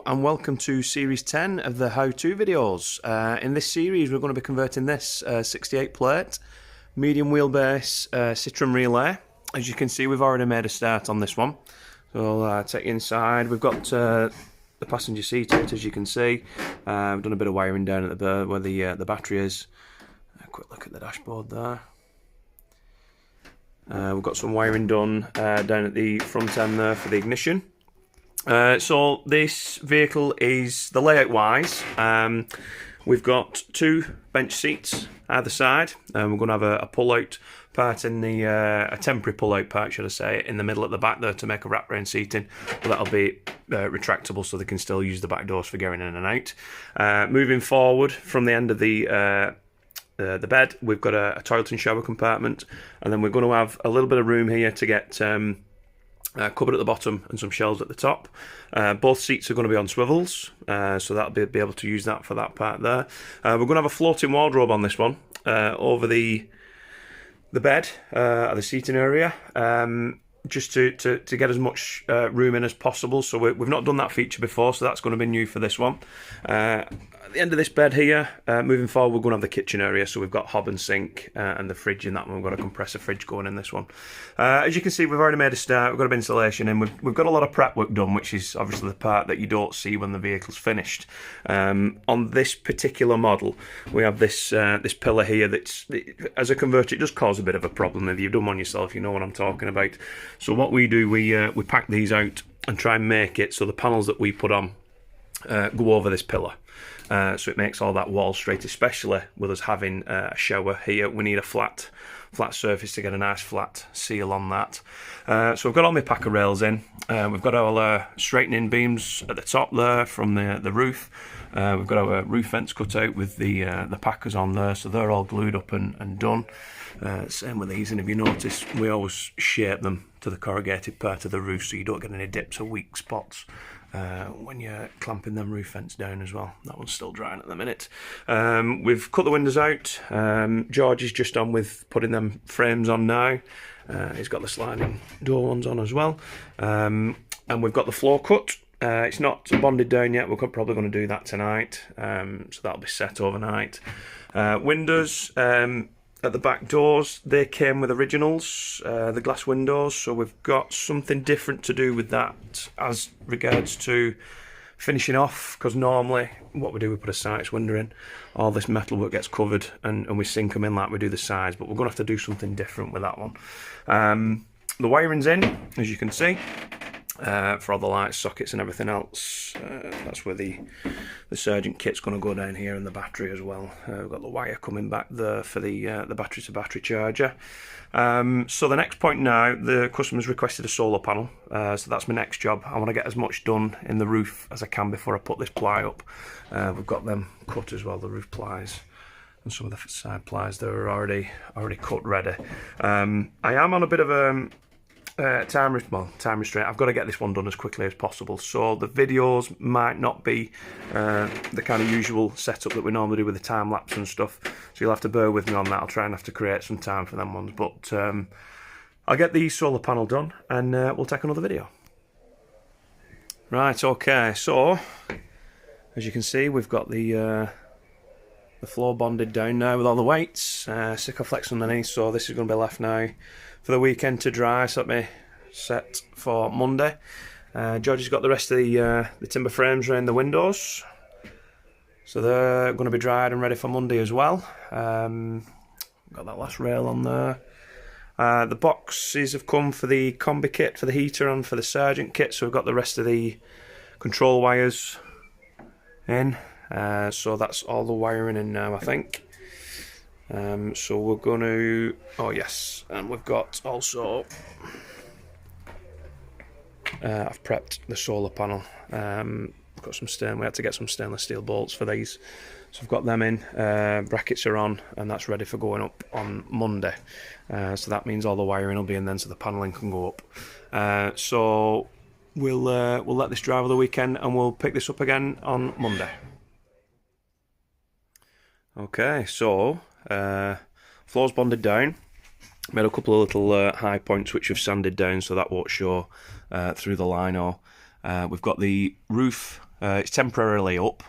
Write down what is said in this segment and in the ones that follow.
and welcome to Series 10 of the how-to videos. In this series we're going to be converting this 68 plate medium wheelbase Citroen Relay. As you can see, we've already made a start on this one. So I'll take you inside. We've got the passenger seat out, as you can see. We've done a bit of wiring down at the where the battery is. A quick look at the dashboard there. We've got some wiring done down at the front end there for the ignition. So this vehicle is, the layout wise, we've got two bench seats either side, and we're going to have a pull-out part in the, a temporary pull-out part, should I say, in the middle at the back there to make a wraparound seating, but that'll be retractable so they can still use the back doors for going in and out. Moving forward from the end of the bed, we've got a toilet and shower compartment, and then we're going to have a little bit of room here to get cupboard at the bottom and some shelves at the top. Both seats are going to be on swivels, so that'll be able to use that for that part there. We're going to have a floating wardrobe on this one over the bed, the seating area, just to get as much room in as possible. So we've not done that feature before, so that's going to be new for this one. At the end of this bed here, moving forward, we're going to have the kitchen area, so we've got hob and sink and the fridge in that one. We've got a compressor fridge going in this one. As you can see, we've already made a start. We've got a bit of insulation in. We've got a lot of prep work done, which is obviously the part that you don't see when the vehicle's finished. On this particular model, we have this this pillar here that's, as a converter, it does cause a bit of a problem. If you've done one yourself, you know what I'm talking about. So what we do, we pack these out and try and make it so the panels that we put on go over this pillar. So it makes all that wall straight, especially with us having a shower here. We need a flat surface to get a nice flat seal on that. So we've got all my packer rails in. We've got our straightening beams at the top there from the roof. We've got our roof vents cut out with the packers on there, so they're all glued up and done. Same with these, and if you notice, we always shape them to the corrugated part of the roof so you don't get any dips or weak spots when you're clamping them roof vents down as well. That one's still drying at the minute. We've cut the windows out. George is just on with putting them frames on now. He's got the sliding door ones on as well. And we've got the floor cut. It's not bonded down yet. We're probably going to do that tonight. So that'll be set overnight. Windows at the back doors, they came with originals, the glass windows, so we've got something different to do with that as regards to finishing off, because normally what we do, we put a sides window in, all this metal work gets covered and we sink them in like we do the sides, but we're going to have to do something different with that one. The wiring's in, as you can see, for all the lights, sockets and everything else. That's where the Sergeant kit's going to go down here, and the battery as well. We've got the wire coming back there for the battery to battery charger. So the next point now, the customer's requested a solar panel, so that's my next job. I want to get as much done in the roof as I can before I put this ply up. We've got them cut as well, the roof plies, and some of the side plies that are already cut ready. I am on a bit of a time restraint. I've got to get this one done as quickly as possible, so the videos might not be the kind of usual setup that we normally do with the time lapse and stuff, so you'll have to bear with me on that. I'll try and have to create some time for them ones, but I'll get the solar panel done and we'll take another video. Right, okay, so as you can see, we've got the floor bonded down now with all the weights, Sikaflex underneath, so this is going to be left now for the weekend to dry, so let me set for Monday. George has got the rest of the timber frames around the windows, so they're going to be dried and ready for Monday as well. Got that last rail on there. The boxes have come for the combi kit for the heater and for the Sergeant kit, so we've got the rest of the control wires in. So that's all the wiring in now, I think. So we're going to, oh yes, and we've got also, I've prepped the solar panel. Got some we had to get some stainless steel bolts for these, so I've got them in. Brackets are on, and that's ready for going up on Monday. So that means all the wiring will be in then, so the panelling can go up. So we'll let this dry over the weekend, and we'll pick this up again on Monday. Okay, so floor's bonded down. Made a couple of little high points which have sanded down so that won't show through the lino. We've got the roof It's temporarily up.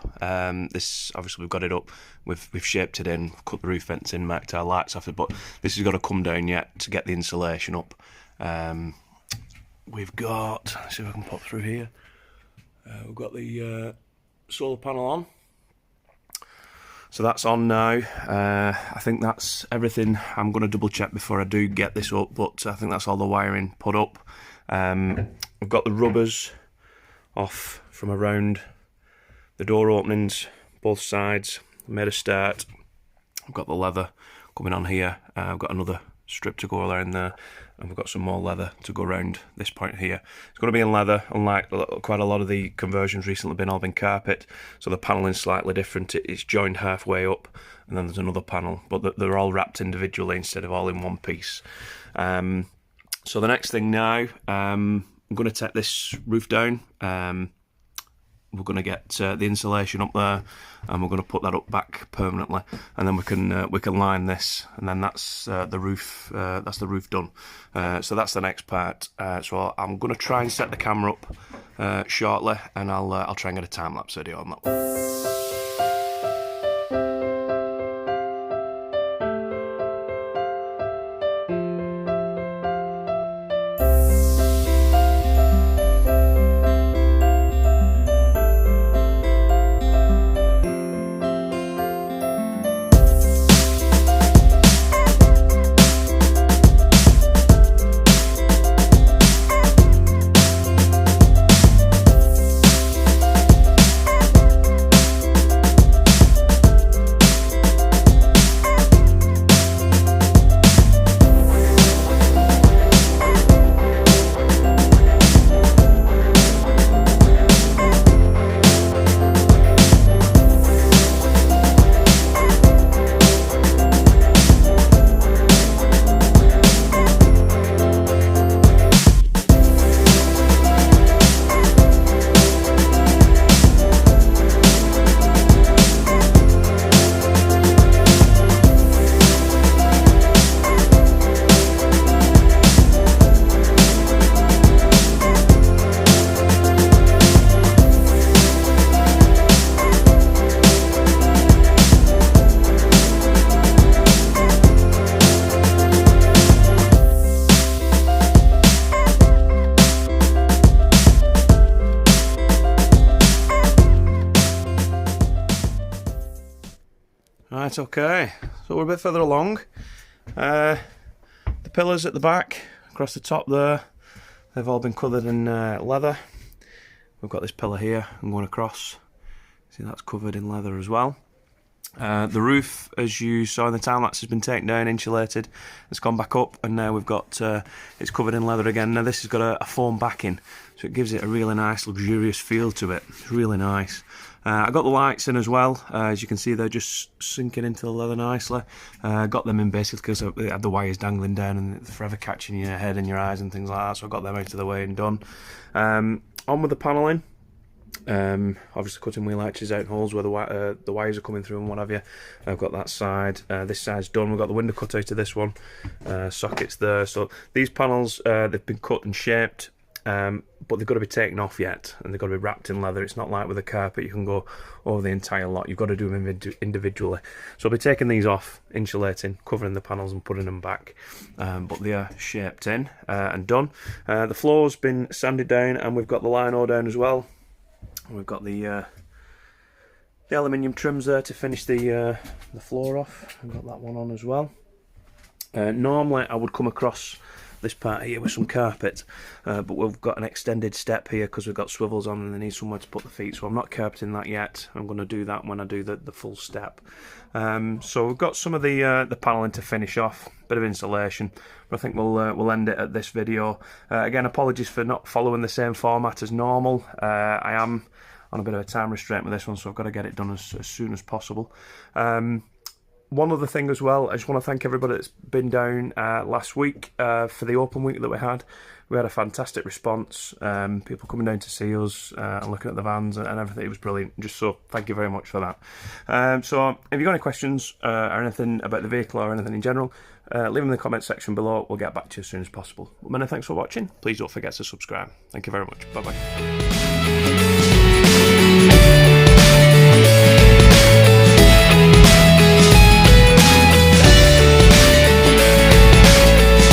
This obviously we've got it up. We've shaped it in, cut the roof vents in, marked our lights off it, but this has got to come down yet to get the insulation up. We've got, let's see if I can pop through here. We've got the solar panel on. So that's on now. I think that's everything. I'm going to double check before I do get this up, but I think that's all the wiring put up. We've got the rubbers off from around the door openings, both sides. Made a start. I've got the leather coming on here. I've got another strip to go around there, and we've got some more leather to go around this point here. It's going to be in leather, unlike quite a lot of the conversions recently been carpet, so the panelling's slightly different. It's joined halfway up, and then there's another panel, but they're all wrapped individually instead of all in one piece. So the next thing now, I'm going to take this roof down. We're going to get the insulation up there, and we're going to put that up back permanently, and then we can line this, and then that's the roof. That's the roof done. So that's the next part. So I'm going to try and set the camera up shortly, and I'll try and get a time lapse video on that one. Right, okay, so we're a bit further along. The pillars at the back, across the top there, they've all been covered in leather. We've got this pillar here and going across. See, that's covered in leather as well. The roof, as you saw in the time lapse, has been taken down, insulated. It's gone back up, and now we've got it's covered in leather again. Now this has got a foam backing, so it gives it a really nice, luxurious feel to it. It's really nice. I got the lights in as well. As you can see, they're just sinking into the leather nicely. Got them in basically because they had the wires dangling down and forever catching your head and your eyes and things like that. So I got them out of the way and done. On with the panelling. Obviously cutting wheel arches out in holes where the wires are coming through and what have you. I've got that side. This side's done. We've got the window cut out of this one. Sockets there. So these panels, they've been cut and shaped. But they've got to be taken off yet, and they've got to be wrapped in leather. It's not like with a carpet you can go over the entire lot. You've got to do them individually. So I'll be taking these off, insulating, covering the panels and putting them back. But they are shaped in and done. The floor's been sanded down, and we've got the lino down as well. We've got the aluminium trims there to finish the floor off. I've got that one on as well. Normally I would come across this part here with some carpet, but we've got an extended step here because we've got swivels on and they need somewhere to put the feet, so I'm not carpeting that yet. I'm going to do that when I do the full step. So we've got some of the panelling to finish off, bit of insulation, but I think we'll end it at this video. Again, apologies for not following the same format as normal. I am on a bit of a time restraint with this one, so I've got to get it done as soon as possible. One other thing as well, I just want to thank everybody that's been down last week for the open week that we had. We had a fantastic response, people coming down to see us and looking at the vans and everything. It was brilliant, just so thank you very much for that. So if you've got any questions or anything about the vehicle or anything in general, leave them in the comment section below. We'll get back to you as soon as possible. Many thanks for watching. Please don't forget to subscribe. Thank you very much. Bye bye.